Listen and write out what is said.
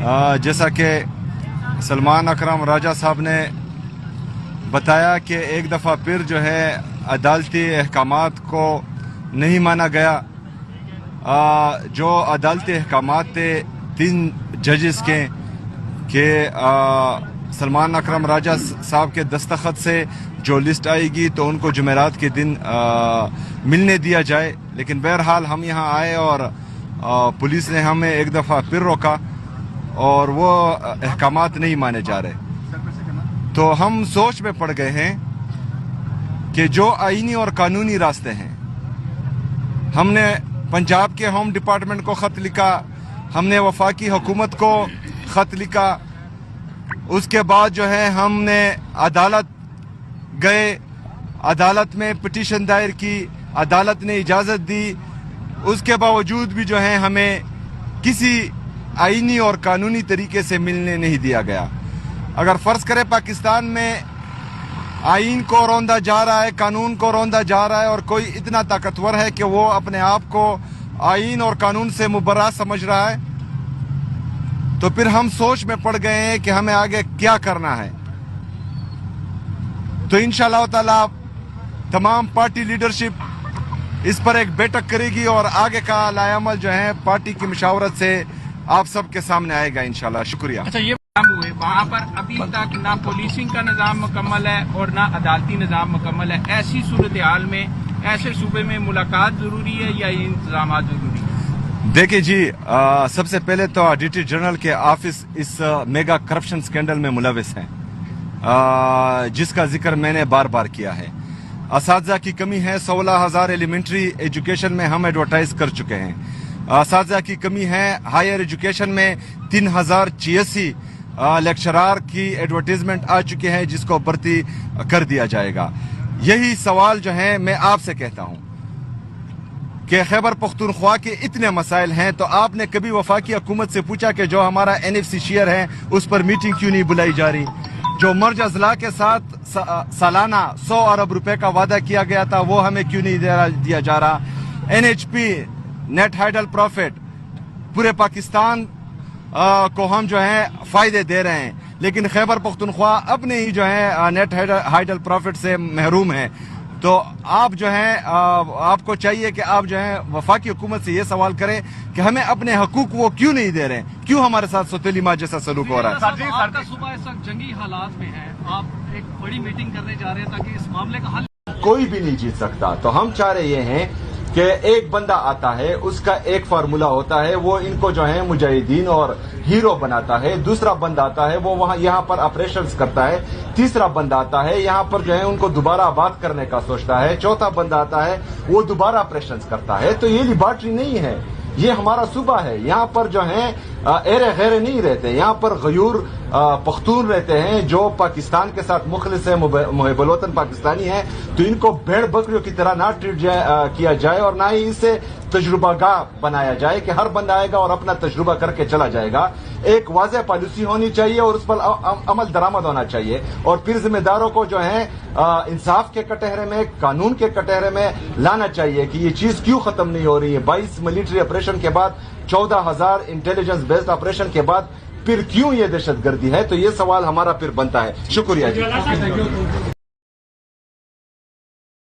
जैसा कि सलमान अकरम राजा साहब ने बताया कि एक दफ़ा फिर जो है अदालती अहकामात को नहीं माना गया। जो अदालती अहकामात थे 3 जजेस के सलमान अकरम राजा साहब के दस्तखत से जो लिस्ट आएगी तो उनको जुमेरात के दिन मिलने दिया जाए। लेकिन बहरहाल हम यहाँ आए और पुलिस ने हमें एक दफ़ा फिर रोका और वो अहकामात नहीं माने जा रहे। तो हम सोच में पड़ गए हैं कि जो आईनी और कानूनी रास्ते हैं, हमने पंजाब के होम डिपार्टमेंट को ख़त लिखा, हमने वफाकी हुकूमत को ख़त लिखा, उसके बाद जो है हमने अदालत गए, अदालत में पिटीशन दायर की, अदालत ने इजाज़त दी। उसके बावजूद भी जो है हमें किसी आईनी और कानूनी तरीके से मिलने नहीं दिया गया। अगर फ़र्ज़ करें पाकिस्तान में आईन को रौंदा जा रहा है, कानून को रौंदा जा रहा है और कोई इतना ताकतवर है कि वो अपने आप को आईन और कानून से मुबर्रा समझ रहा है, तो फिर हम सोच में पड़ गए हैं कि हमें आगे क्या करना है। तो इंशाअल्लाह ताला तमाम पार्टी लीडरशिप इस पर एक बैठक करेगी और आगे का लायामल जो है पार्टी की मशावरत से आप सबके सामने आएगा इंशाअल्लाह। शुक्रिया। अच्छा, ये हुए वहाँ पर अभी तक ना पुलिसिंग का निज़ाम मुकम्मल है और ना अदालती निज़ाम मुकम्मल है। ऐसी सूरत हाल में ऐसे सूबे में मुलाकात जरूरी है या इंतजाम जरूरी है? देखिए जी, सबसे पहले तो ऑडिटर जनरल के ऑफिस इस मेगा करप्शन स्कैंडल में मुलविस हैं, जिसका जिक्र मैंने बार बार किया है। असातिज़ा की कमी है, 16,000 एलिमेंट्री एजुकेशन में हम एडवर्टाइज कर चुके हैं। असातिज़ा की कमी है, हायर एजुकेशन में 3,086 लेक्चरार की एडवर्टीजमेंट आ चुकी है, जिसको भर्ती कर दिया जाएगा। यही सवाल जो है मैं आपसे कहता हूं कि खैबर पख्तूनख्वा के इतने मसाइल हैं, तो आपने कभी वफाकी हुकूमत से पूछा कि जो हमारा NFC शेयर है उस पर मीटिंग क्यों नहीं बुलाई जा रही? जो मर्ज अजला के साथ सालाना 100 अरब रुपए का वादा किया गया था वो हमें क्यों नहीं दिया जा रहा? NHP नेट हाइडल प्रॉफिट पूरे पाकिस्तान को हम जो है फायदे दे रहे हैं, लेकिन खैबर पख्तूनख्वा अपने ही जो है नेट हाइडल प्रॉफिट से महरूम है। तो आप जो है आपको चाहिए कि आप जो है वफाकी हुकूमत से ये सवाल करें कि हमें अपने हकूक वो क्यों नहीं दे रहे हैं, क्यों हमारे साथ सौतेली माँ जैसा सलूक हो रहा है। आपका सुबह इस वक्त जंगी हालात में है, आप एक बड़ी मीटिंग करने जा रहे हैं ताकि इस मामले का हल। कोई भी नहीं जीत सकता, तो हम चाह रहे ये हैं कि एक बंदा आता है, उसका एक फार्मूला होता है, वो इनको जो है मुजाहिदीन और हीरो बनाता है। दूसरा बंदा आता है, वो वहां यहाँ पर ऑपरेशंस करता है। तीसरा बंदा आता है, यहाँ पर जो है उनको दोबारा आबाद करने का सोचता है। चौथा बंदा आता है, वो दोबारा ऑपरेशंस करता है। तो ये लिबर्टी नहीं है, ये हमारा सूबा है। यहाँ पर जो है एरे गैरे नहीं रहते, यहाँ पर गयूर पख्तून रहते हैं जो पाकिस्तान के साथ मुखलिस है, मुहिबुल-वतन पाकिस्तानी है। तो इनको भेड़ बकरियों की तरह ना ट्रीट किया जाए और ना ही इसे तजुर्बागाह बनाया जाए कि हर बंदा आएगा और अपना तजुर्बा करके चला जाएगा। एक वाज़ेह पॉलिसी होनी चाहिए और उस पर अमल दरामद होना चाहिए। और फिर जिम्मेदारों को जो है इंसाफ के कटहरे में, कानून के कटहरे में लाना चाहिए कि ये चीज क्यों खत्म नहीं हो रही है। 22 मिलिट्री ऑपरेशन के बाद, 14,000 इंटेलिजेंस बेस्ड ऑपरेशन के बाद फिर क्यों ये दहशतगर्दी है? तो ये सवाल हमारा फिर बनता है। शुक्रिया जी।